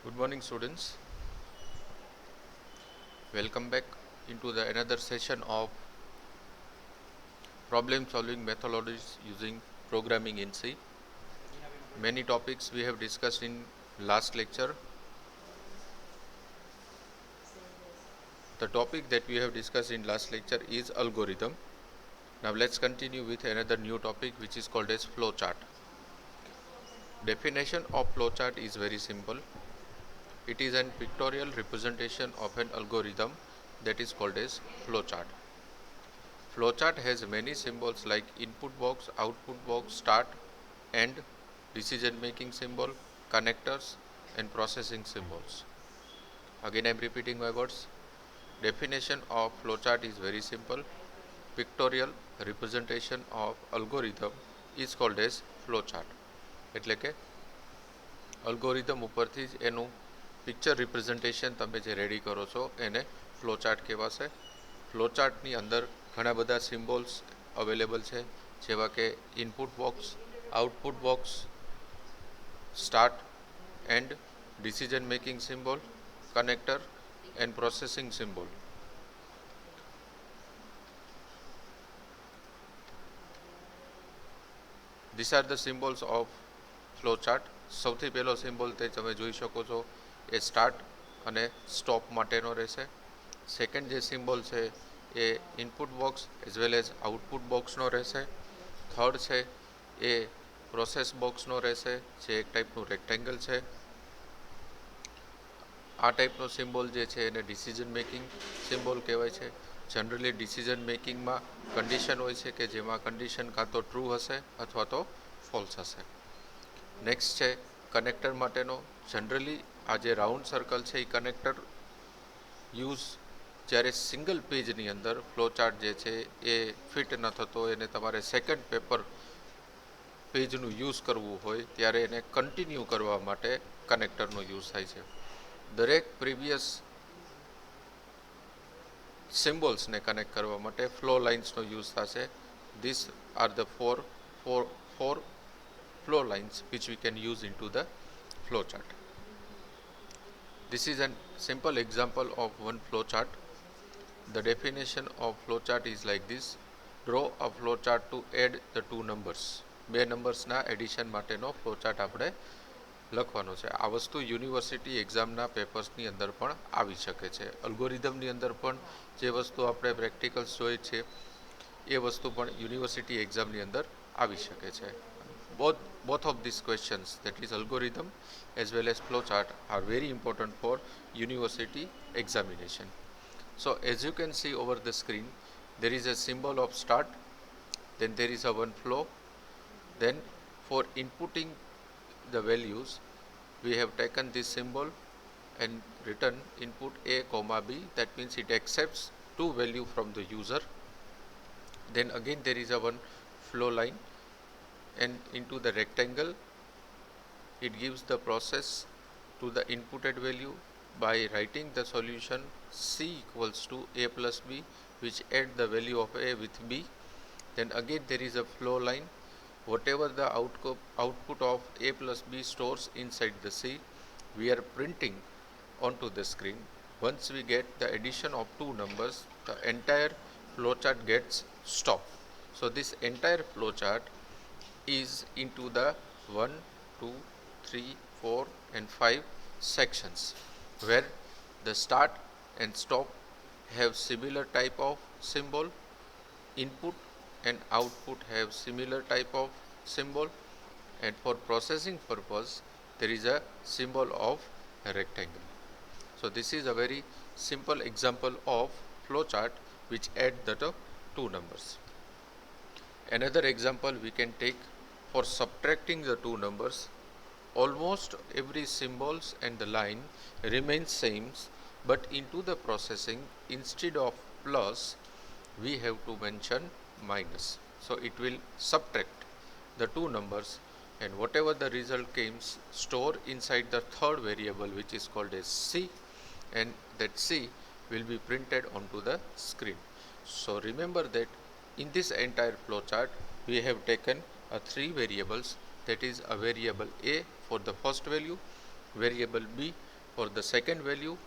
Good morning, students. Welcome back into the another session of problem solving methodologies using programming in C. Many topics we have discussed in last lecture. The topic that we have discussed in last lecture is algorithm. Now let's continue with another new topic which is called as flowchart. Definition of flowchart is very simple. It is an pictorial representation of an algorithm that is called as flowchart. Flowchart has many symbols like input box, output box, start, end, decision making symbol, connectors and processing symbols. Again I am repeating my words. Definition of flowchart is very simple. Pictorial representation of algorithm is called as flowchart. એટલે કે algorithm ઉપરથી જ એનું picture representation તમે જે ready કરો છો એને ફ્લોચાર્ટ કહેવાશે. ફ્લોચાર્ટની અંદર ઘણા બધા સિમ્બોલ્સ અવેલેબલ છે, જેવા કે input box, output box, start, and, decision making symbol, connector and processing symbol. These are the symbols of flowchart. સૌથી પહેલો સિમ્બોલ તે તમે જોઈ શકો છો એ સ્ટાર્ટ અને સ્ટોપ માટેનો રહેશે. સેકન્ડ જે સિમ્બોલ છે એ input box as well as output બોક્સનો રહેશે. થર્ડ છે એ પ્રોસેસ બોક્સનો રહેશે, જે એક ટાઈપનું રેક્ટેંગલ છે. આ ટાઈપનો સિમ્બોલ જે છે એને ડિસિઝન મેકિંગ સિમ્બોલ કહેવાય છે. જનરલી ડિસિઝન મેકિંગમાં કન્ડિશન હોય છે કે જેમાં કન્ડિશન કાં તો ટ્રુ હશે અથવા તો ફોલ્સ હશે. નેક્સ્ટ છે કનેક્ટર માટેનો. જનરલી આ જે રાઉન્ડ સર્કલ છે એ કનેક્ટર યુઝ જ્યારે સિંગલ પેજની અંદર ફ્લોચાર્ટ જે છે એ ફિટ ન થતો એને તમારે સેકન્ડ પેપર પેજનું યુઝ કરવું હોય ત્યારે એને કન્ટિન્યુ કરવા માટે કનેક્ટરનો યુઝ થાય છે. દરેક પ્રીવિયસ સિમ્બોલ્સને કનેક્ટ કરવા માટે ફ્લો લાઇન્સનો યુઝ થશે. This are the four flow lines which we can use into the flow chart. This is a simple example of one flow chart. The definition of flow chart is like this. Draw a flow chart to add the two numbers. બે નંબર્સના addition માટેનો flow chart આપણે લખવાનો છે. આ વસ્તુ university એક્ઝામના પેપર્સની અંદર પણ આવી શકે છે. અલ્ગોરિધમની અંદર પણ જે વસ્તુ આપણે પ્રેક્ટિકલ્સ જોઈ છે એ વસ્તુ પણ યુનિવર્સિટી એક્ઝામની અંદર આવી શકે છે. Both of these questions, that is algorithm as well as flowchart, are very important for university examination. So as you can see over the screen, there is a symbol of start, then there is a one flow. Then for inputting the values, we have taken this symbol and written input a comma b. That means it accepts two value from the user. Then again there is a one flow line, and into the rectangle it gives the process to the inputted value by writing the solution c equals to a plus b, which add the value of a with b. Then again there is a flow line. Whatever the output of a plus b stores inside the c, we are printing onto the screen. Once we get the addition of two numbers, the entire flowchart gets stopped. So this entire flowchart is into the 1, 2, 3, 4 and 5 sections, where the start and stop have similar type of symbol, input and output have similar type of symbol, and for processing purpose there is a symbol of a rectangle. So this is a very simple example of flowchart which add the two numbers. Another example we can take for subtracting the two numbers. Almost every symbols and the line remains same, but into the processing, instead of plus we have to mention minus. So it will subtract the two numbers, and whatever the result comes, store inside the third variable which is called as c, and that c will be printed onto the screen. So remember that in this entire flowchart we have taken three variables, that is a variable a for the first value, variable b for the second value,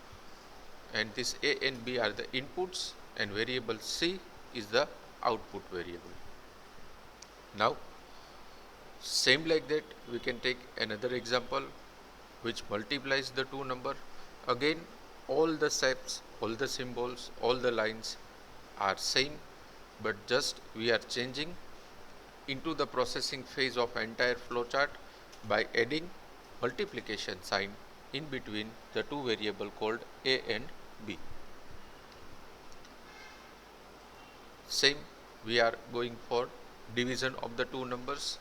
and this A and B are the inputs and variable C is the output variable. Now same like that we can take another example which multiplies the two number. Again all the steps, all the symbols, all the lines are same, but just we are changing into the processing phase of entire flowchart by adding multiplication sign in between the two variable called A and B. Same we are going for division of the two numbers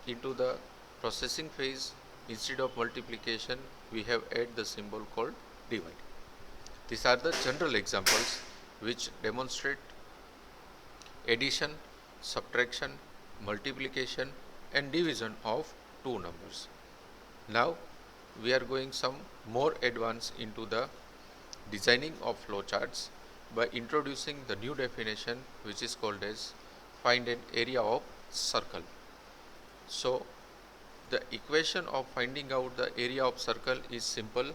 into the processing phase. Instead of multiplication we have add the symbol called divide. These are the general examples which demonstrate addition, subtraction, multiplication and division of two numbers. Now we are going some more advanced into the designing of flowcharts by introducing the new definition which is called as find an area of circle. So the equation of finding out the area of circle is simple,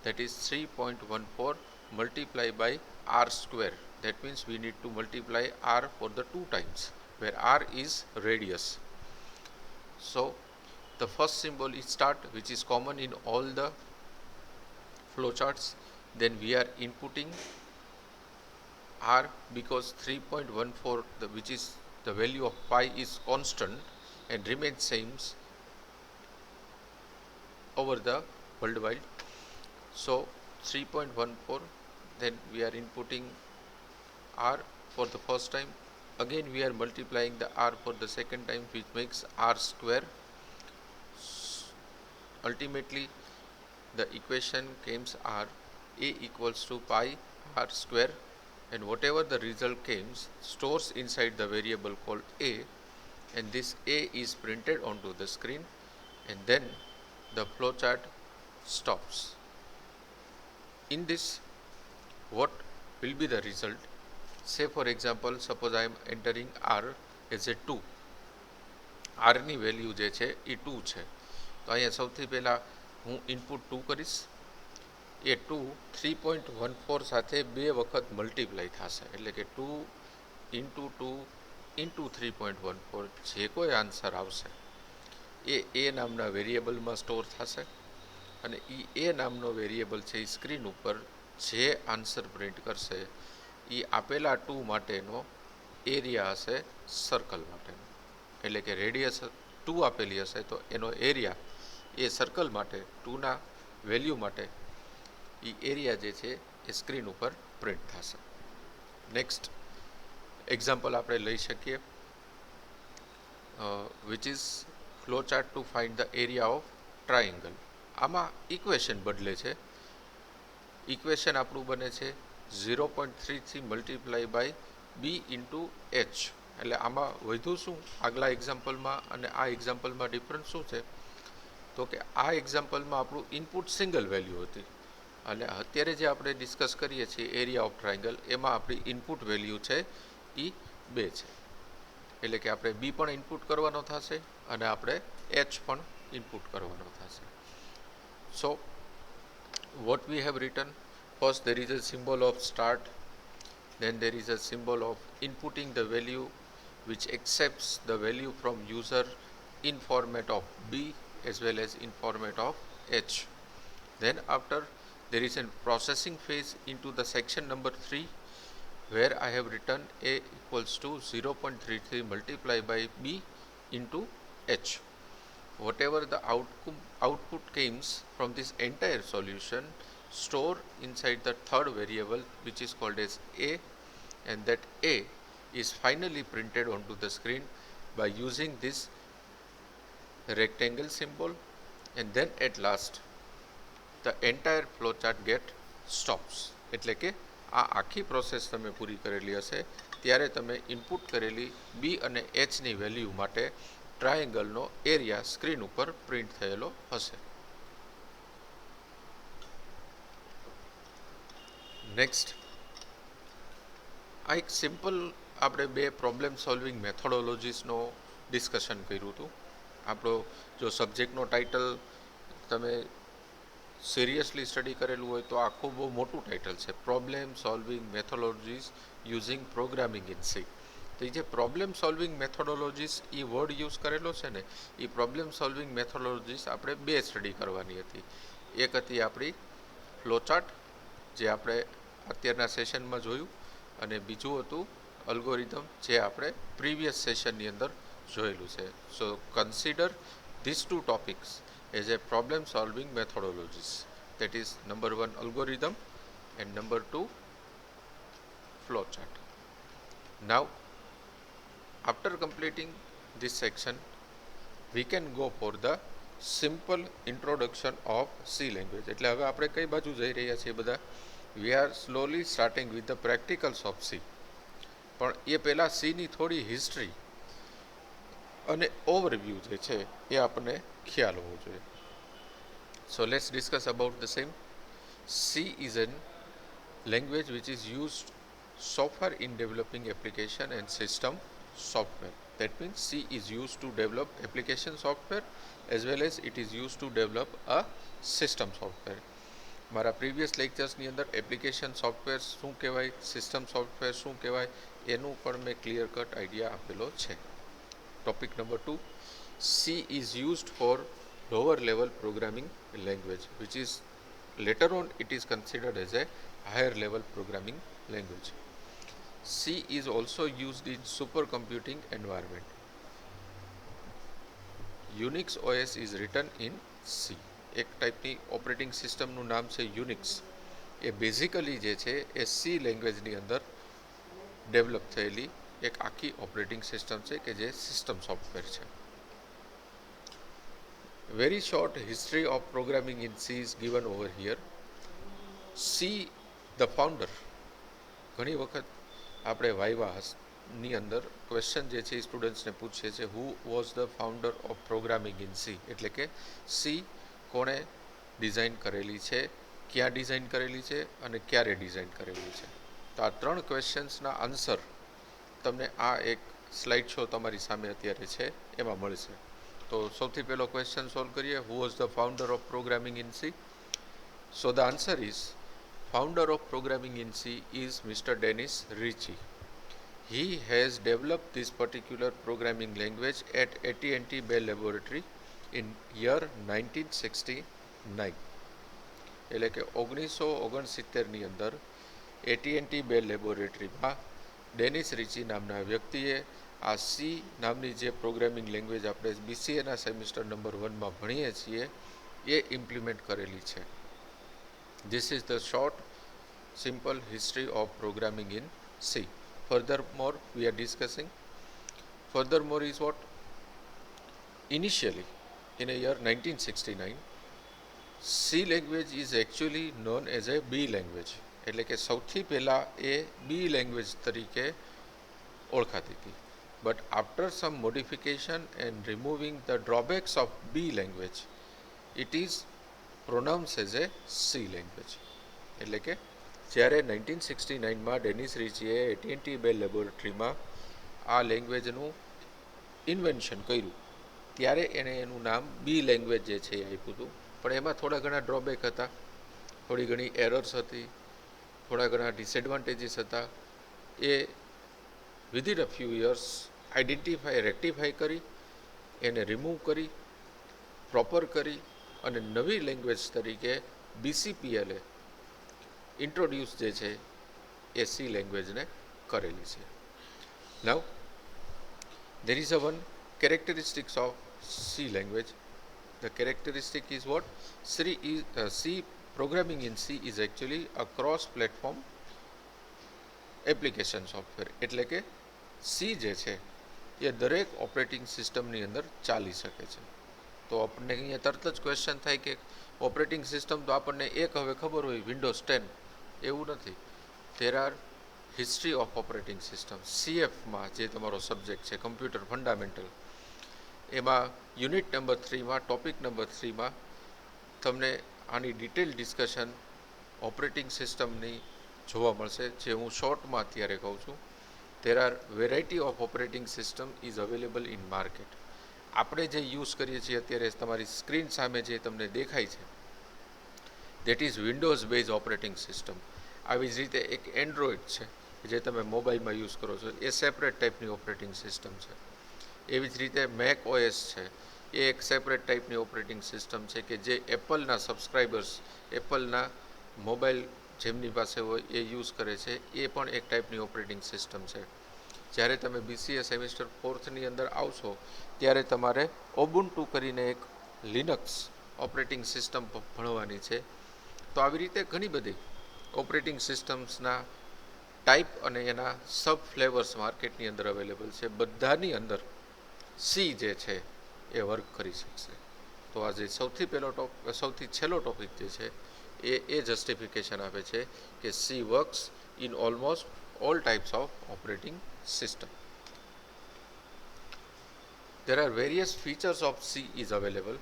that is 3.14 multiplied by r square. That means we need to multiply r for the two times, where r is radius. So the first symbol is start, which is common in all the flowcharts. Then we are inputting r because 3.14 which is the value of pi is constant and remains same over the worldwide. So 3.14, then we are inputting r for the first time. Again we are multiplying the r for the second time, which makes r square. Ultimately the equation comes r a equals to pi r square, and whatever the result comes stores inside the variable called a, and this a is printed onto the screen, and then the flowchart stops. In this, what will be the result? Say for example, suppose I am entering r as a 2. r ની value જે છે એ 2 છે, તો અહીંયા સૌથી પહેલાં હું input 2 કરીશ. એ 2 3.14 સાથે બે વખત મલ્ટીપ્લાય થશે, એટલે કે 2 ઇન્ટુ 2 ઇન્ટુ 3.14 જે કોઈ આન્સર આવશે એ નામના વેરિયેબલમાં સ્ટોર થશે, અને એ નામનો વેરિયેબલ છે એ સ્ક્રીન ઉપર જે આન્સર પ્રિન્ટ કરશે એ આપેલા 2 માટેનો એરિયા હશે સર્કલ માટેનો. એટલે કે રેડિયસ 2 આપેલી હશે તો એનો એરિયા એ સર્કલ માટે 2ના વેલ્યુ માટે એ એરિયા જે છે એ સ્ક્રીન ઉપર પ્રિન્ટ થશે. નેક્સ્ટ એક્ઝામ્પલ આપણે લઈ શકીએ, which is flowchart to find the area of triangle. આમાં ઇક્વેશન બદલે છે. ઇક્વેશન આપણું બને છે 0.33 multiply by b into h. એટલે આમાં વધુ શું આગલા એક્ઝામ્પલમાં અને આ એક્ઝામ્પલમાં ડિફરન્સ શું છે, તો કે આ એક્ઝામ્પલમાં આપણું ઇનપુટ સિંગલ વેલ્યુ હતી, અને અત્યારે જે આપણે ડિસ્કસ કરીએ છીએ એરિયા ઓફ ટ્રાયંગલ એમાં આપણી ઇનપુટ વેલ્યુ છે એ 2 છે. એટલે કે આપણે બી પણ ઇનપુટ કરવાનો થશે અને આપણે એચ પણ ઇનપુટ કરવાનો થશે. સો what we have written, first there is a symbol of start, then there is a symbol of inputting the value which accepts the value from user in format of b as well as in format of h. Then after there is a processing phase into the section number 3, where I have written a equals to 0.33 multiplied by b into h. Whatever the output comes from this entire solution, store inside the third variable which is called as a, and that a is finally printed onto the screen by using this rectangle symbol, and then at last the entire flowchart get stops. એટલે કે આ આખી process તમે પૂરી કરેલી હશે ત્યારે તમે input કરેલી બી અને એચની વેલ્યુ માટે ટ્રાયેંગલનો એરિયા સ્ક્રીન ઉપર પ્રિન્ટ થયેલો હશે. નેક્સ્ટ, આ એક સિમ્પલ આપણે બે પ્રોબ્લેમ સોલ્વિંગ મેથોડોલોજીસનો ડિસ્કશન કર્યું હતું. આપણો જો સબ્જેક્ટનો ટાઇટલ તમે સિરિયસલી સ્ટડી કરેલું હોય તો આખું બહુ મોટું ટાઇટલ છે, problem solving methodologies using programming in C. તો એ જે પ્રોબ્લેમ સોલ્વિંગ મેથોડોલોજીસ એ વર્ડ યુઝ કરેલો છે ને, એ પ્રોબ્લેમ સોલ્વિંગ મેથોડોલોજીસ આપણે બે સ્ટડી કરવાની હતી. એક હતી આપણી ફ્લોચાર્ટ, જે આપણે અત્યારના સેશનમાં જોયું, અને બીજું હતું અલ્ગોરિધમ, જે આપણે પ્રીવિયસ સેશનની અંદર જોયેલું છે. So consider this two topics as a problem solving methodologies, that is number 1 algorithm and number 2 flowchart. Now after completing this section we can go for the simple introduction of C language. એટલે હવે આપણે કઈ બાજુ જઈ રહ્યા છીએ બધા? we are slowly starting with the practicals of C. પણ એ પહેલા C ની થોડી હિસ્ટ્રી અને ઓવરવ્યૂ જે છે એ આપણને ખ્યાલ હોવો જોઈએ. So let's discuss about the same. C is a language which is used so far in developing application and system software. That means C is used to develop application software as well as it is used to develop a system software. મારા previous લેક્ચર્સની અંદર application software શું કહેવાય, system software શું કહેવાય, એનું પણ મેં clear cut idea આપેલો છે. Topic number 2, C is used for lower level programming language, which is later on it is considered as a higher level programming language. C is also used in supercomputing environment. Unix OS is written in C. એક ટાઈપની operating સિસ્ટમનું નામ છે Unix. એ basically જે છે A C લેંગ્વેજની અંદર develop થયેલી એક આખી ઓપરેટિંગ સિસ્ટમ છે કે જે સિસ્ટમ સોફ્ટવેર છે. Very short history of programming in C is given over here. C, the founder. ઘણી વખત આપણે વાઇવાની અંદર ક્વેશ્ચન જે છે એ સ્ટુડન્ટ્સને પૂછીએ છીએ, who was the founder of programming in C, એટલે કે સી કોણે ડિઝાઇન કરેલી છે, ક્યાં ડિઝાઇન કરેલી છે અને ક્યારે ડિઝાઇન કરેલી છે. તો આ ત્રણ ક્વેશ્ચન્સના આન્સર તમને આ એક સ્લાઇડ શો તમારી સામે અત્યારે છે એમાં મળશે. તો સૌથી પહેલો ક્વેશ્ચન સોલ્વ કરીએ, who was the founder of programming in C. So the answer is founder of programming in C is Mr. Dennis Ritchie. He has developed this particular programming language at AT&T Bell Laboratory in year 1969. એટલે કે 1969ની અંદર AT&T Bell લેબોરેટરીમાં Dennis Richie નામના વ્યક્તિએ આ C નામની જે programming language આપણે BCAના સેમિસ્ટર નંબર 1માં ભણીએ છીએ એ ઇમ્પ્લિમેન્ટ કરેલી છે. This is the short, simple history of programming in C. Furthermore, we are discussing. Furthermore is what? Initially, in the year 1969, C language is actually known as a B language. એટલે કે સૌથી પહેલા એ B language તરીકે ઓળખાતી હતી. But after some modification and removing the drawbacks of B language, it is pronounced as a C language. એટલે કે જ્યારે 1969માં ડેનિસ રિચીએ AT&T બેલ લેબોરેટરીમાં આ લેંગ્વેજનું ઇન્વેન્શન કર્યું ત્યારે એણે એનું નામ બી લેંગ્વેજ જે છે એ આપ્યું હતું. પણ એમાં થોડા ઘણા ડ્રોબેક હતા, થોડી ઘણી એરર્સ હતી, થોડા ઘણા ડિસએડવાન્ટેજીસ હતા. એ within a few years rectify કરી, એને રિમૂવ કરી, પ્રોપર કરી અને નવી લેંગ્વેજ તરીકે BCPL ઇન્ટ્રોડ્યુસ જે છે એ સી લેંગ્વેજને કરેલી છે. નાઉ there is a one characteristics of C language. The characteristic is what? C programming in C is actually a cross platform application software. એટલે કે C જે છે એ દરેક ઓપરેટિંગ સિસ્ટમની અંદર ચાલી શકે છે. તો આપણને અહીંયા તરત જ ક્વેશ્ચન થાય કે ઓપરેટિંગ સિસ્ટમ તો આપણને એક હવે ખબર હોય વિન્ડોઝ 10, એવું નથી. There are history of operating system. CFમાં જે તમારો સબ્જેક્ટ છે કમ્પ્યુટર ફંડામેન્ટલ, એમાં યુનિટ નંબર 3માં ટોપિક નંબર 3માં તમને આની ડિટેલ ડિસ્કશન ઓપરેટિંગ સિસ્ટમની જોવા મળશે, જે હું શોર્ટમાં અત્યારે કહું છું. There are variety of operating system is available in market. આપણે જે યુઝ કરીએ છીએ અત્યારે તમારી સ્ક્રીન સામે જે તમને દેખાય છે that is Windows base operating system. આવી જ રીતે એક એન્ડ્રોઈડ છે જે તમે મોબાઈલમાં યુઝ કરો છો, એ સેપરેટ ટાઈપની ઓપરેટિંગ સિસ્ટમ છે. એવી જ રીતે મેક ઓએસ છે, એ એક સેપરેટ ટાઈપની ઓપરેટિંગ સિસ્ટમ છે કે જે એપલના સબસ્ક્રાઈબર્સ, એપલના મોબાઈલ જેમની પાસે હોય એ યુઝ કરે છે. એ પણ એક ટાઈપની ઓપરેટિંગ સિસ્ટમ છે. જ્યારે તમે BCA સેમિસ્ટર 4ની અંદર આવશો ત્યારે તમારે ઓબુન્ટુ કરીને એક લિનક્સ ઓપરેટિંગ સિસ્ટમ ભણવાની છે. તો આવી રીતે ઘણી બધી ઓપરેટિંગ સિસ્ટમ્સના ટાઈપ અને એના સબ ફ્લેવર્સ માર્કેટની અંદર અવેલેબલ છે. બધાની અંદર સી જે છે એ વર્ક કરી શકશે. તો આજે સૌથી છેલ્લો ટોપિક જે છે એ જસ્ટિફિકેશન આપે છે કે C works in almost all types of operating system. There are various features of C is available.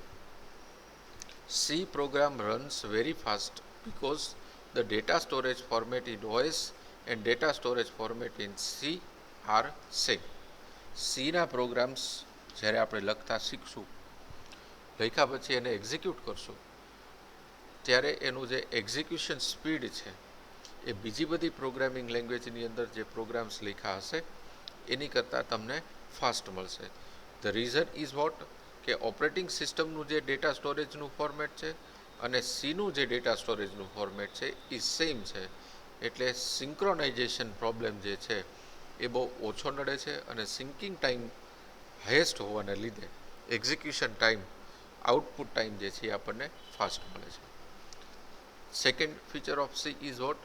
C program runs very fast because the data storage format in OS and data storage format in C are same. C ના programs જ્યારે આપણે લખતા શીખશું, લખ્યા પછી એને execute કરશું ત્યારે એનું જે એક્ઝિક્યુશન સ્પીડ છે એ બીજી બધી પ્રોગ્રામિંગ લેંગ્વેજની અંદર જે પ્રોગ્રામ્સ લખ્યા હશે એની કરતાં તમને ફાસ્ટ મળશે. ધ રીઝન ઇઝ વોટ કે ઓપરેટિંગ સિસ્ટમનું જે ડેટા સ્ટોરેજનું ફોર્મેટ છે અને સીનું જે ડેટા સ્ટોરેજનું ફોર્મેટ છે એ સેમ છે. એટલે સિંક્રોનાઇઝેશન પ્રોબ્લેમ જે છે એ બહુ ઓછો નડે છે અને સિંકિંગ ટાઈમ હાઈએસ્ટ હોવાને લીધે એક્ઝિક્યુશન ટાઈમ, આઉટપુટ ટાઈમ જે છે એ આપણને ફાસ્ટ મળે છે. Second feature of she is what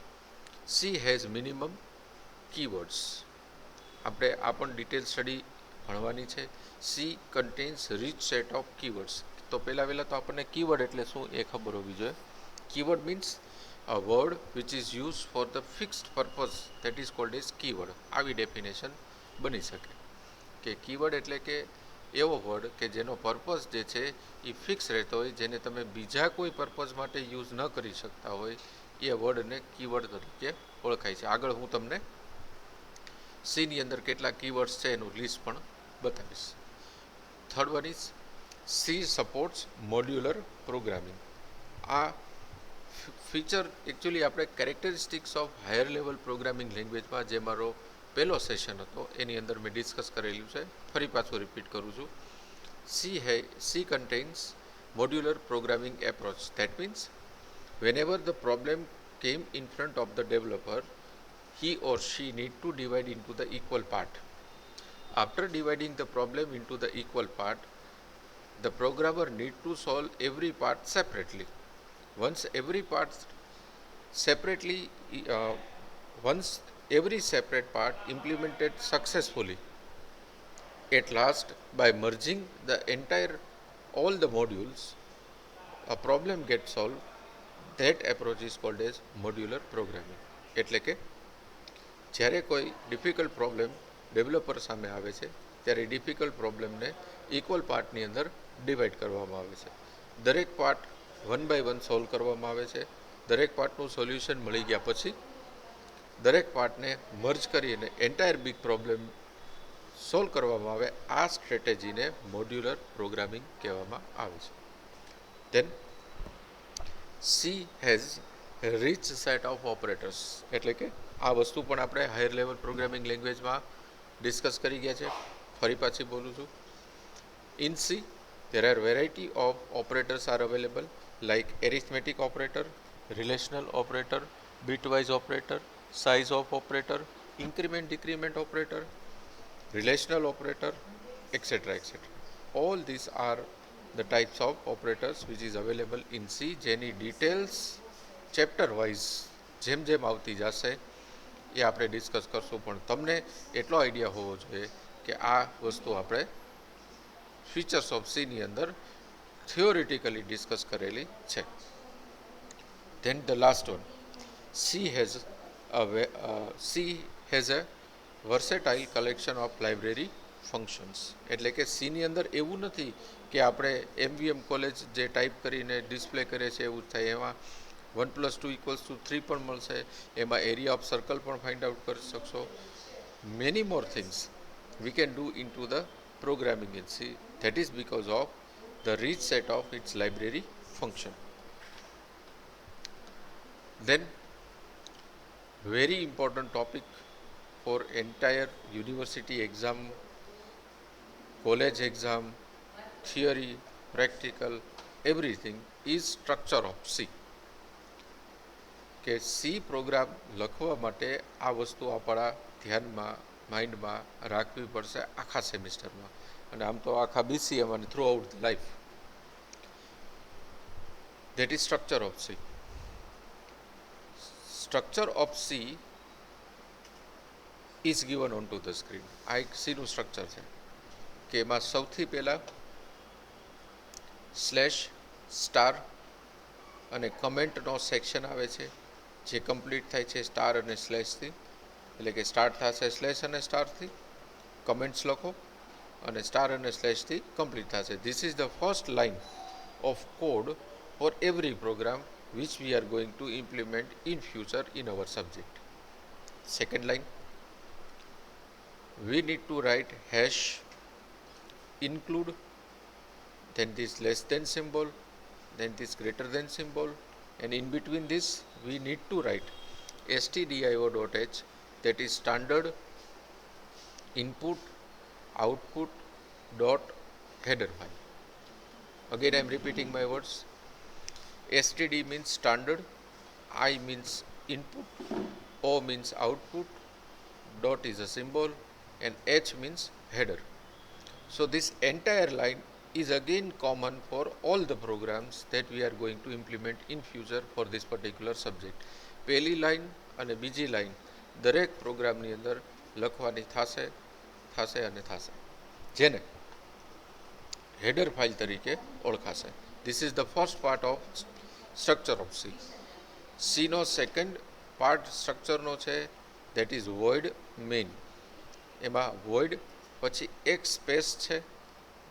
C has minimum keywords. આપણે આ પણ ડિટેલ સ્ટડી ભણવાની છે. C contains rich set of keywords. તો પહેલાં તો આપણને કીવર્ડ એટલે શું એ ખબર હોવી જોઈએ. Keyword means a word which is used for the fixed purpose that is called as keyword. આવી ડેફિનેશન બની શકે કે કીવર્ડ એટલે કે એવો વર્ડ કે જેનો પર્પઝ જે છે એ ફિક્સ રહેતો હોય, જેને તમે બીજા કોઈ પર્પઝ માટે યુઝ ન કરી શકતા હોય, એ વર્ડને કીવર્ડ તરીકે ઓળખાય છે. આગળ હું તમને સીની અંદર કેટલા કીવર્ડ્સ છે એનું લિસ્ટ પણ બતાવીશ. Third one is C supports modular programming. આ ફીચર એકચ્યુઅલી આપણે characteristics of higher level programming લેંગ્વેજમાં જે મારો પહેલો સેશન હતો એની અંદર મેં ડિસ્કસ કરેલું છે. ફરી પાછું રિપીટ કરું છું. C contains modular programming approach. That means whenever the problem came in front of the developer, he or she need to divide into the equal part. After dividing the problem into the equal part, the programmer need to solve every part separately. Once every separate part implemented successfully, at last by merging the all the modules, a problem gets solved. That approach is called as modular programming. એટલે કે જ્યારે કોઈ difficult problem developer સામે આવે છે ત્યારે difficult પ્રોબ્લેમને equal પાર્ટની અંદર ડિવાઈડ કરવામાં આવે છે. દરેક પાર્ટ 1 by 1 સોલ્વ કરવામાં આવે છે. દરેક પાર્ટનું સોલ્યુશન મળી ગયા પછી દરેક પાર્ટને મર્જ કરીને એન્ટાયર બિગ પ્રોબ્લેમ સોલ્વ કરવામાં આવે. આ સ્ટ્રેટેજીને મોડ્યુલર પ્રોગ્રામિંગ કહેવામાં આવે છે. Then C has rich set of operators. એટલે કે આ વસ્તુ પણ આપણે હાયર લેવલ પ્રોગ્રામિંગ લેંગ્વેજમાં ડિસ્કસ કરી ગયા છે. ફરી પાછી બોલું છું. In C there are variety of operators are available like arithmetic operator, relational operator, bitwise operator, size of operator, increment decrement operator, relational operator, etc. etc. All these are the types of operators which is available in C. જેની details chapter wise જેમ જેમ આવતી જશે એ આપણે discuss કરશું, પણ તમને એટલો આઈડિયા હોવો જોઈએ કે આ વસ્તુ આપણે ફીચર્સ ઓફ સીની અંદર થિયોરિટિકલી ડિસ્કસ કરેલી છે. Then the last one, C has a versatile collection of library functions. એટલે કે સીની અંદર એવું નથી કે આપણે MVM કોલેજ જે ટાઈપ કરીને ડિસ્પ્લે કરે છે એવું થાય. એમાં 1 + 2 = 3 પણ મળશે. એમાં એરિયા ઓફ સર્કલ પણ ફાઇન્ડ આઉટ કરી શકશો. Many more things we can do in to the programming in C. That is because of the rich set of its library function. Then very important topic for entire university exam, college exam, theory, practical, everything is structure of C. કે C program લખવા માટે આ વસ્તુ આપણા ધ્યાનમાં માઇન્ડમાં રાખવી પડશે આખા સેમિસ્ટરમાં અને આમ તો આખા બીસીએમાં અને through out life. That is structure of C. Structure of C is given onto the screen. આ એક સીનું સ્ટ્રક્ચર છે કે એમાં સૌથી પહેલાં સ્લેશ સ્ટાર અને કમેન્ટનો સેક્શન આવે છે જે કમ્પ્લીટ થાય છે સ્ટાર અને સ્લેશથી, એટલે કે સ્ટાર્ટ થશે સ્લેશ અને સ્ટારથી, કમેન્ટ્સ લખો અને સ્ટાર અને સ્લેશથી કમ્પ્લીટ થશે. This is the first line of code for every program which we are going to implement in future in our subject. Second line, we need to write hash include, then this less than symbol, then this greater than symbol, and in between this we need to write stdio.h, that is standard input output dot header file. Again I am repeating my words. STD means standard, I means input, O means output, dot is a symbol, and H means header. So this entire line is again common for all the programs that we are going to implement in future for this particular subject. પહેલી line અને બીજી line દરેક પ્રોગ્રામની અંદર લખવાની થશે અને થશે, જેને હેડર ફાઇલ તરીકે ઓળખાશે. This is the first part of structure of C. C નો સેકન્ડ પાર્ટ સ્ટ્રક્ચરનો છે, that is void main. એમાં void પછી એક સ્પેસ છે,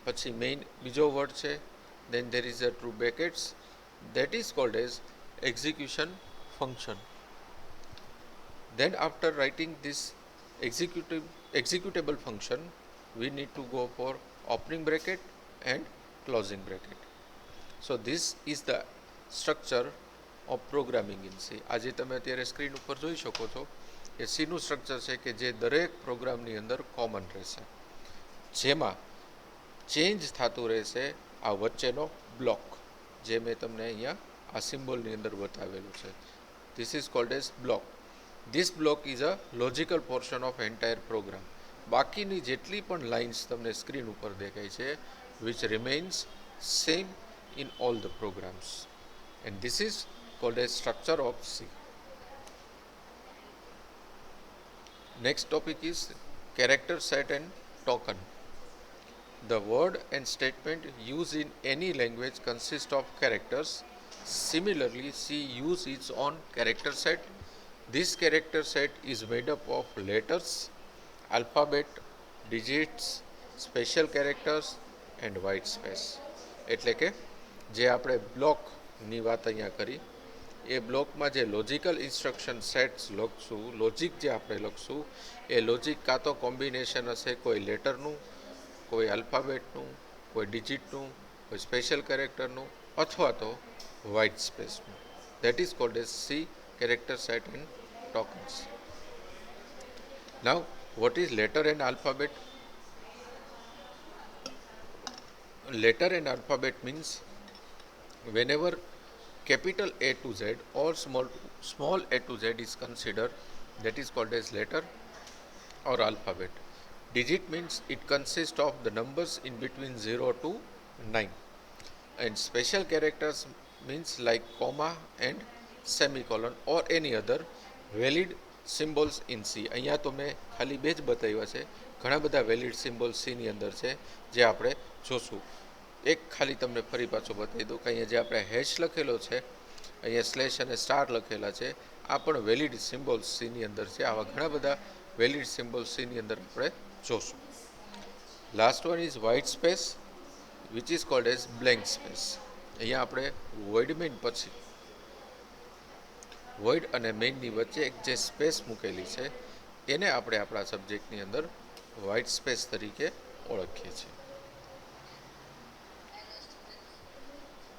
પછી main બીજો વર્ડ છે, then there is a two brackets, that is called as execution function. Then after writing this executable function, we need to go for opening bracket and closing bracket. So this is the structure of programming in C. આજે તમે અત્યારે screen ઉપર જોઈ શકો છો એ સીનું structure છે કે જે દરેક પ્રોગ્રામની અંદર કોમન રહેશે, જેમાં ચેન્જ થતું રહેશે આ વચ્ચેનો બ્લોક, જે મેં તમને અહીંયા આ સિમ્બોલની અંદર બતાવેલું છે. This is called as block. This block is a logical portion of entire program. બાકીની જેટલી પણ લાઇન્સ તમને સ્ક્રીન ઉપર દેખાય છે, which remains same in all the programs, and this is called a structure of C. Next topic is character set and token. The word and statement used in any language consist of characters. Similarly, C uses its own character set. This character set is made up of letters, alphabet, digits, special characters and white space. એટલે કે જે આપણે બ્લોકની વાત અહીંયા કરી, એ બ્લોકમાં જે લોજિકલ ઇન્સ્ટ્રક્શન સેટ્સ લખશું, લોજિક જે આપણે લખશું, એ લોજિક કાં તો કોમ્બિનેશન હશે કોઈ લેટરનું, કોઈ આલ્ફાબેટનું, કોઈ ડિજિટનું, કોઈ સ્પેશિયલ કેરેક્ટરનું, અથવા તો વ્હાઇટ સ્પેસનું. That is called as C, character set and tokens. Now, what is letter and alphabet? Letter and alphabet means whenever capital A to Z or small a to Z is considered, that is called as letter or alphabet. Digit means it consists of the numbers in between 0 to 9. And special characters means like comma and semicolon or any other valid symbols in C. અહીંયા તો મેં ખાલી બે જ બતાવ્યા છે, ઘણા બધા વેલિડ સિમ્બોલ સીની અંદર છે જે આપણે જોશું. એક ખાલી તમને ફરી પાછો બતાવી દઉં કે અહીંયા જે આપણે હેશ લખેલો છે, અહીંયા સ્લેશ અને સ્ટાર લખેલા છે, આ પણ વેલિડ સિમ્બોલ્સ સીની અંદર છે. આવા ઘણા બધા વેલિડ સિમ્બોલ્સ સીની અંદર આપણે જોશું. Last one is white space, which is called as blank space. અહીંયા આપણે વોઇડ મેઇન પછી વોઇડ અને મેઇનની વચ્ચે એક જે સ્પેસ મૂકેલી છે એને આપણે આપણા સબ્જેક્ટની અંદર વ્હાઇટ સ્પેસ તરીકે ઓળખીએ છીએ.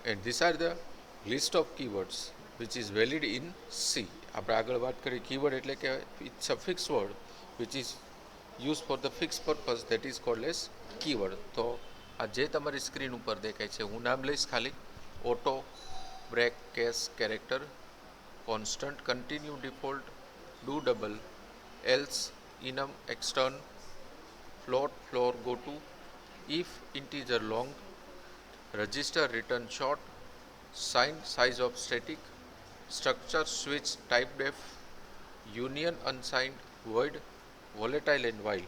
And these are the list of keywords which is valid in C. આપણે આગળ વાત કરી કીવર્ડ એટલે કે it's a fixed word which is used for the fixed purpose, that is called as keyword. તો આ જે તમારી સ્ક્રીન ઉપર દેખાય છે, હું નામ લઈશ ખાલી: auto, break, case, character, constant, continue, default, do double, else, enum, extern, float, floor, go to, if, integer, long, register, return, short, sign, size of static, structure, switch, type def, union, unsigned, void, volatile and while.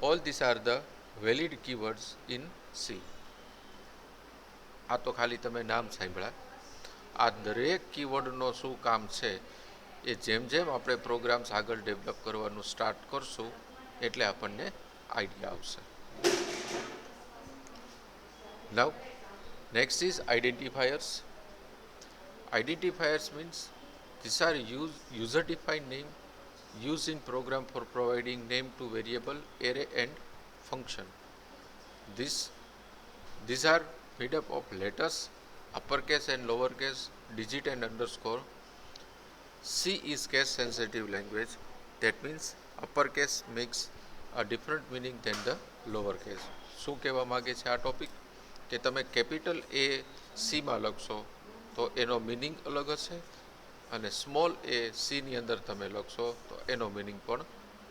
All these are the valid keywords in C. આ તો ખાલી તમે નામ સાંભળ્યા. આ દરેક કીવર્ડનો શું કામ છે એ જેમ જેમ આપણે પ્રોગ્રામ્સ આગળ ડેવલપ કરવાનું સ્ટાર્ટ કરશું એટલે આપણને આઈડિયા આવશે. Now, next is identifiers. Identifiers means these are user-defined name used in program for providing name to variable, array and function. These are made up of letters, uppercase and lowercase, digit and underscore. C is case sensitive language. That means uppercase makes a different meaning than the lowercase. શું કહેવા માગે છે આ topic કે તમે capital એ સીમાં લખશો તો એનો મિનિંગ અલગ હશે, અને સ્મોલ એ સીની અંદર તમે લખશો તો એનો મિનિંગ પણ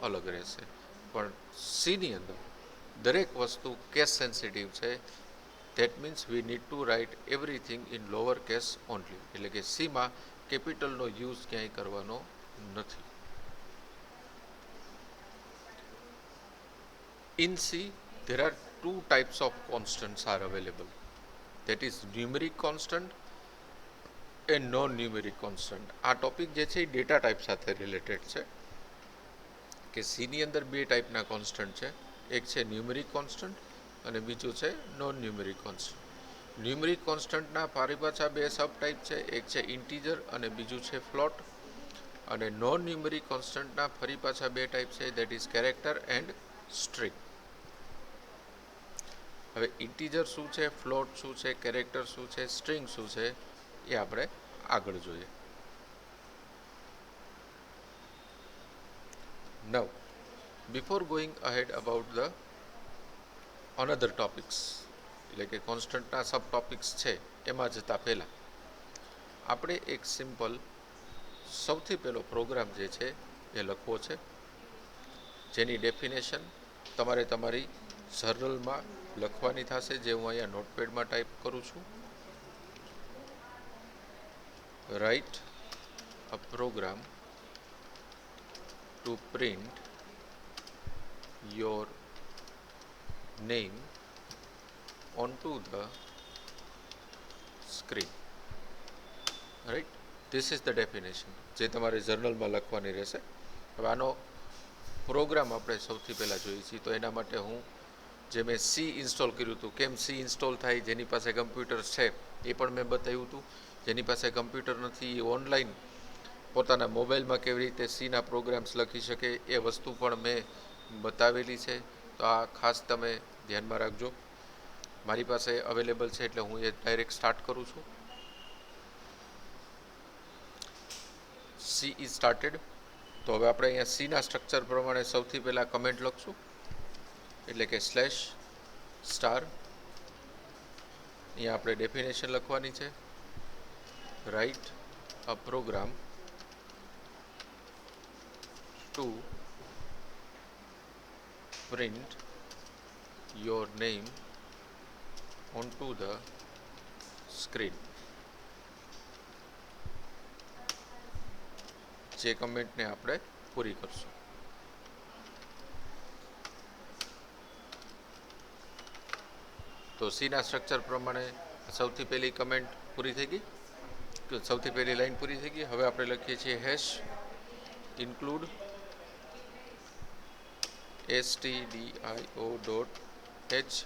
અલગ રહેશે. પણ સીની અંદર દરેક વસ્તુ કેસ સેન્સિટિવ છે. That means we need to write everything in lower case only. એટલે કે સીમાં કેપિટલનો યુઝ ક્યાંય કરવાનો નથી. In C, there are two types of constants are available. That is numeric constant and non-numeric constant. આ topic જે છે એ data type સાથે related છે કે સીની અંદર બે ટાઈપના કોન્સ્ટન્ટ છે. એક છે ન્યુમેરિક કોન્સ્ટન્ટ અને બીજું છે નોન ન્યુમેરિક કોન્સ્ટન્ટ. ન્યુમેરિક કોન્સ્ટન્ટના પાછા બે સબ ટાઈપ છે, એક છે ઇન્ટીજર અને બીજું છે ફ્લોટ. અને નોન ન્યુમેરિક કોન્સ્ટન્ટના ફરી પાછા બે ટાઈપ છે, that is character and string. હવે ઇન્ટીજર શું છે, ફ્લોટ શું છે, કેરેક્ટર શું છે, સ્ટ્રિંગ શું છે એ આપણે આગળ જોઈએ. Now, before going ahead about the another topics, એટલે કે કોન્સ્ટન્ટના સબ ટોપિક્સ છે એમાં જતાં પહેલાં આપણે એક સિમ્પલ સૌથી પહેલો પ્રોગ્રામ જે છે એ લખવો છે, જેની ડેફિનેશન તમારે તમારી જર્નલમાં લખવાની થશે, જે હું અહીંયા નોટપેડમાં ટાઈપ કરું છું. Write a program to print your name onto the screen. Right? This is the definition જે તમારે જર્નલમાં લખવાની રહેશે. હવે આનો પ્રોગ્રામ આપણે સૌથી પહેલાં જોઈએ છીએ, તો એના માટે હું જે મેં સી ઇન્સ્ટોલ કર્યું હતું, કેમ સી ઇન્સ્ટોલ થાય, જેની પાસે કમ્પ્યુટર છે એ પણ મેં બતાવ્યું હતું. જેની પાસે કમ્પ્યુટર નથી એ ઓનલાઈન પોતાના મોબાઈલમાં કેવી રીતે સીના પ્રોગ્રામ્સ લખી શકે એ વસ્તુ પણ મેં બતાવેલી છે. તો આ ખાસ તમે ધ્યાનમાં રાખજો. મારી પાસે અવેલેબલ છે એટલે હું એ ડાયરેક્ટ સ્ટાર્ટ કરું છું. She is started. તો હવે આપણે અહીંયા સીના સ્ટ્રક્ચર પ્રમાણે સૌથી પહેલાં કમેન્ટ લખશું, એટલે કે સ્લેશ સ્ટાર. અહીંયા આપણે ડેફિનેશન લખવાની છે. Write a program to print your name onto the screen. જે કમેન્ટને આપણે પૂરી કરશું. તો સીના સ્ટ્રક્ચર પ્રમાણે સૌથી પહેલી કમેન્ટ પૂરી થઈ ગઈ, સૌથી પહેલી લાઈન પૂરી થઈ ગઈ. હવે આપણે લખીએ છીએ હેશ ઇન્ક્લુડ stdio.h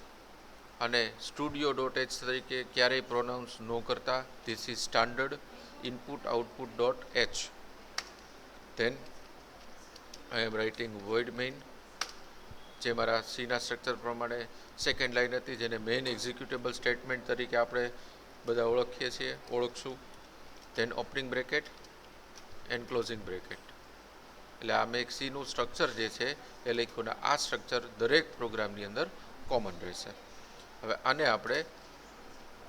અને studio.h તરીકે ક્યારેય પ્રોનાઉન્સ ન કરતા. This is standard input output .h. Than I M writing void main, જે મારા સીના સ્ટ્રક્ચર પ્રમાણે સેકન્ડ લાઇન હતી, જેને મેઇન એક્ઝિક્યુટેબલ સ્ટેટમેન્ટ તરીકે આપણે બધા ઓળખીએ છીએ, ઓળખશું. Then opening bracket and closing bracket. એટલે આ મેં એક સીનું સ્ટ્રક્ચર જે છે એ લખ્યું ને આ સ્ટ્રક્ચર દરેક પ્રોગ્રામની અંદર કોમન રહેશે. હવે આને આપણે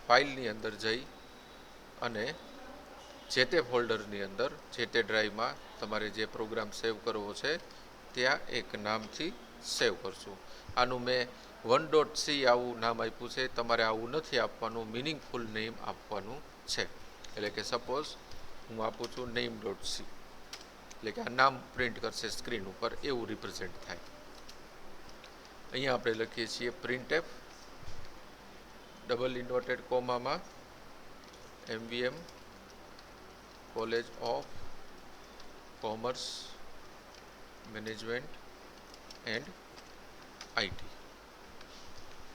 ફાઇલની અંદર જઈ અને જે તે ફોલ્ડરની અંદર જે તે ડ્રાઈવમાં તમારે જે પ્રોગ્રામ સેવ કરવો છે ત્યાં એક નામથી સેવ કરશું. આનું મેં 1.c આવું નામ આપ્યું છે. તમારે આવું નથી આપવાનું, મિનિંગફુલ નેમ આપવાનું છે. એટલે કે સપોઝ હું આપું છું name.c, એટલે કે આ નામ પ્રિન્ટ કરશે સ્ક્રીન ઉપર, એવું રિપ્રેઝેન્ટ થાય. અહીંયા આપણે લખીએ છીએ printf ડબલ ઇન્વર્ટેડ કોમામાં MVM college of commerce management and IT.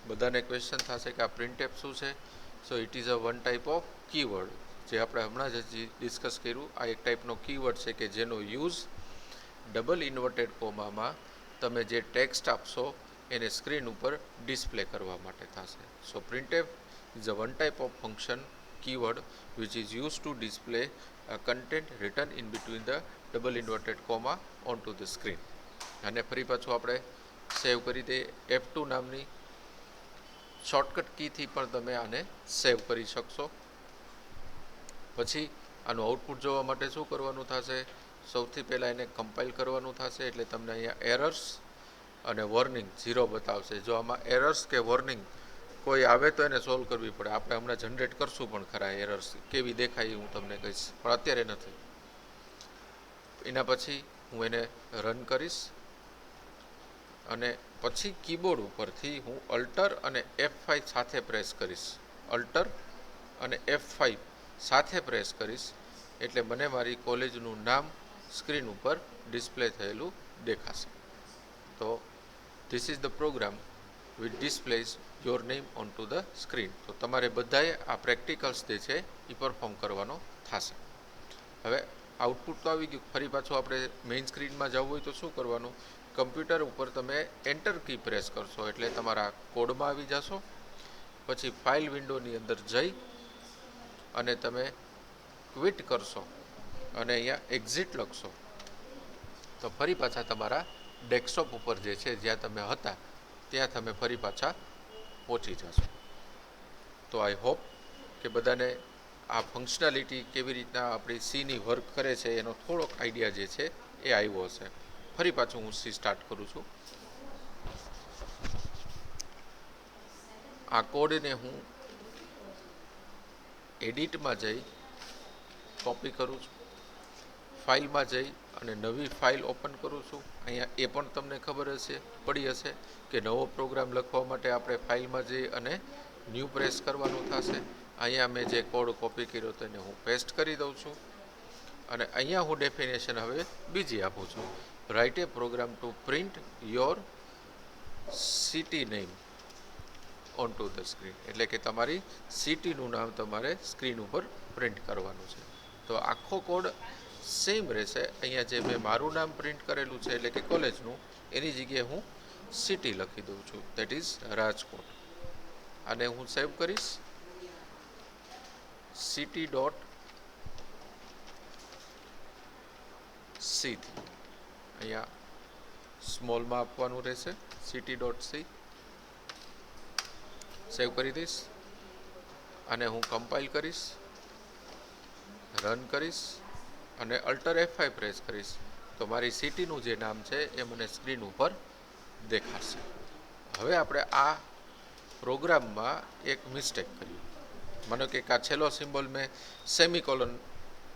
બધાને ક્વેશ્ચન થશે કે આ printf શું છે? So it is a one type of keyword, જે આપણે હમણાં જ ડિસ્કસ કર્યું. આ એક ટાઈપનો કીવર્ડ છે કે જેનો યુઝ ડબલ ઇન્વર્ટેડ કોમામાં તમે જે ટેક્સ્ટ આપશો એને સ્ક્રીન ઉપર ડિસ્પ્લે કરવા માટે થશે. સો printf is a one type of function keyword which is used to display a content written in between the double inverted comma onto the screen. અને ફરી પાછું આપણે સેવ કરી દઈએ. F2 નામની શોર્ટકટ કીથી પણ તમે આને સેવ કરી શકશો. પછી આનું આઉટપુટ જોવા માટે શું કરવાનું થશે? સૌથી પહેલાં એને કમ્પાઇલ કરવાનું થશે. એટલે તમને અહીંયા એરર્સ અને વોર્નિંગ 0 બતાવશે. જો આમાં એરર્સ કે વોર્નિંગ કોઈ આવે તો એને સોલ્વ કરવી પડે. આપણે હમણાં જનરેટ કરશું પણ ખરા એરર્સ કેવી દેખાય હું તમને કહીશ, પણ અત્યારે નથી. એના પછી હું એને રન કરીશ અને પછી કીબોર્ડ ઉપરથી હું અલ્ટર અને F5 સાથે પ્રેસ કરીશ. અલ્ટર અને F5 સાથે પ્રેસ કરીશ એટલે મને મારી કોલેજનું નામ સ્ક્રીન ઉપર ડિસ્પ્લે થયેલું દેખાશે. તો this is the program which displays your name on to the screen. તો તમારે બધાએ આ પ્રેક્ટિકલ્સ જે છે એ પરફોર્મ કરવાનો થશે. હવે આઉટપુટ તો આવી ગયું. ફરી પાછું આપણે મેઇન સ્ક્રીનમાં જવું હોય તો શું કરવાનું? કમ્પ્યુટર ઉપર તમે એન્ટર કી પ્રેસ કરશો એટલે તમારા કોડમાં આવી જશો. પછી ફાઇલ વિન્ડોની અંદર જઈ અને તમે ક્વિટ કરશો અને અહીંયા એક્ઝિટ લખશો તો ફરી પાછા તમારા ડેસ્કટોપ ઉપર જે છે જ્યાં તમે હતા ત્યાં તમે ફરી પાછા પહોંચી જશો. તો આઈ હોપ કે બધાને આ ફંક્શનાલિટી કેવી રીતના આપણી સીની વર્ક કરે છે એનો થોડોક આઈડિયા જે છે એ આવ્યો હશે. ફરી પાછું હું સી સ્ટાર્ટ કરું છું. આ કોડને હું એડિટમાં જઈ કોપી કરું છું. ફાઇલમાં જઈ અને નવી ફાઇલ ઓપન કરું છું. અહીંયા એ પણ તમને ખબર પડી હશે કે નવો પ્રોગ્રામ લખવા માટે આપણે ફાઇલમાં જઈ અને ન્યૂ પ્રેસ કરવાનું થશે. અહીંયા મેં જે કોડ કોપી કર્યો તેને હું પેસ્ટ કરી દઉં છું અને અહીંયા હું ડેફિનેશન હવે બીજી આપું છું. Write a program to print your city name on to the screen. એટલે કે તમારી સિટીનું નામ તમારે સ્ક્રીન ઉપર પ્રિન્ટ કરવાનું છે. તો આખો કોડ સેમ રહેશે. અહીંયા જે મેં મારું નામ પ્રિન્ટ કરેલું છે એટલે કે કોલેજનું, એની જગ્યાએ હું સિટી લખી દઉં છું, દેટ ઇઝ રાજકોટ. આને હું સેવ કરીશ. સિટી ડોટ સી થી અહીંયા સ્મોલમાં આપવાનું રહેશે. સિટી ડોટ સી સેવ કરી દઈશ. આને હું કમ્પાઇલ કરીશ, રન કરીશ અને અલ્ટર F5 પ્રેસ કરીશ તો મારી સિટીનું જે નામ છે એ મને સ્ક્રીન ઉપર દેખાશે. હવે આપણે આ પ્રોગ્રામમાં એક મિસ્ટેક કરી. માનો કે આ છેલ્લો સિમ્બોલ મેં સેમિકોલન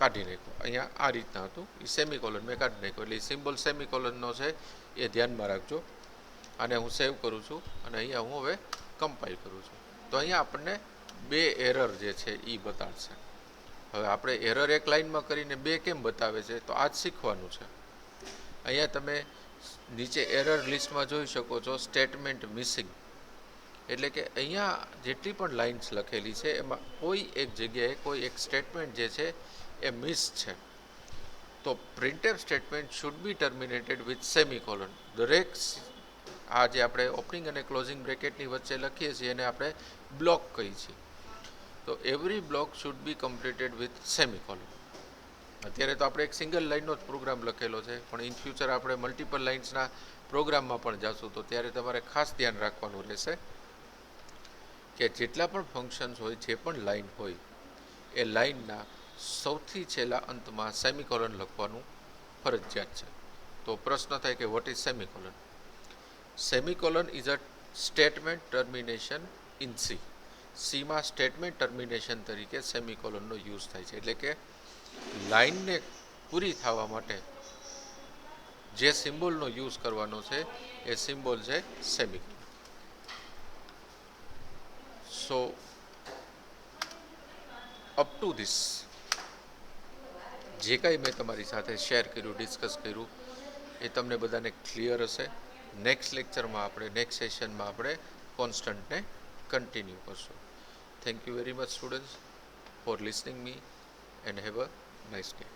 કાઢી નાખ્યો. અહીંયા આ રીતના હતું, એ સેમિકોલન મેં કાઢી નાખ્યો. એટલે એ સિમ્બોલ સેમિકોલનનો છે એ ધ્યાનમાં રાખજો. આને હું સેવ કરું છું અને અહીંયા હું હવે કમ્પાઇલ કરું છું. તો અહીંયા આપણને 2 એરર જે છે એ બતાડશે. હવે આપણે એરર એક લાઇનમાં કરીને 2 કેમ બતાવે છે તો આ જ શીખવાનું છે. અહીંયા તમે નીચે એરર લિસ્ટમાં જોઈ શકો છો સ્ટેટમેન્ટ મિસિંગ. એટલે કે અહીંયા જેટલી પણ લાઇન્સ લખેલી છે એમાં કોઈ એક જગ્યાએ કોઈ એક સ્ટેટમેન્ટ જે છે એ મિસ છે. તો printf statement should be terminated with semicolon. દરેક આ જે આપણે ઓપનિંગ અને ક્લોઝિંગ બ્રેકેટની વચ્ચે લખીએ છીએ એને આપણે બ્લોક કહીએ છીએ. તો every block should be completed with semicolon. અત્યારે તો આપણે એક સિંગલ લાઇનનો જ પ્રોગ્રામ લખેલો છે, પણ ઇન ફ્યુચર આપણે મલ્ટિપલ લાઇન્સના પ્રોગ્રામમાં પણ જશું, તો ત્યારે તમારે ખાસ ધ્યાન રાખવાનું રહેશે કે જેટલા પણ ફંક્શન્સ હોય, જે પણ લાઇન હોય, એ લાઇનના સૌથી છેલ્લા અંતમાં સેમિકોલન લખવાનું ફરજિયાત છે. તો પ્રશ્ન થાય કે what is semicolon? Semicolon is a statement termination in C. સીમાં સ્ટેટમેન્ટ ટર્મિનેશન તરીકે સેમિકોલનનો યુઝ થાય છે. એટલે કે લાઇનને પૂરી થવા માટે જે સિમ્બોલનો યુઝ કરવાનો છે એ સિમ્બોલ છે semicolon. So up to this જે કાંઈ મેં તમારી સાથે શેર કર્યું, ડિસ્કસ કર્યું, એ તમને બધાને ક્લિયર હશે. નેક્સ્ટ લેક્ચરમાં આપણે, નેક્સ્ટ સેશનમાં આપણે કોન્સ્ટન્ટને કન્ટિન્યુ કરશું. Thank you very much students four listening me and have a nice day.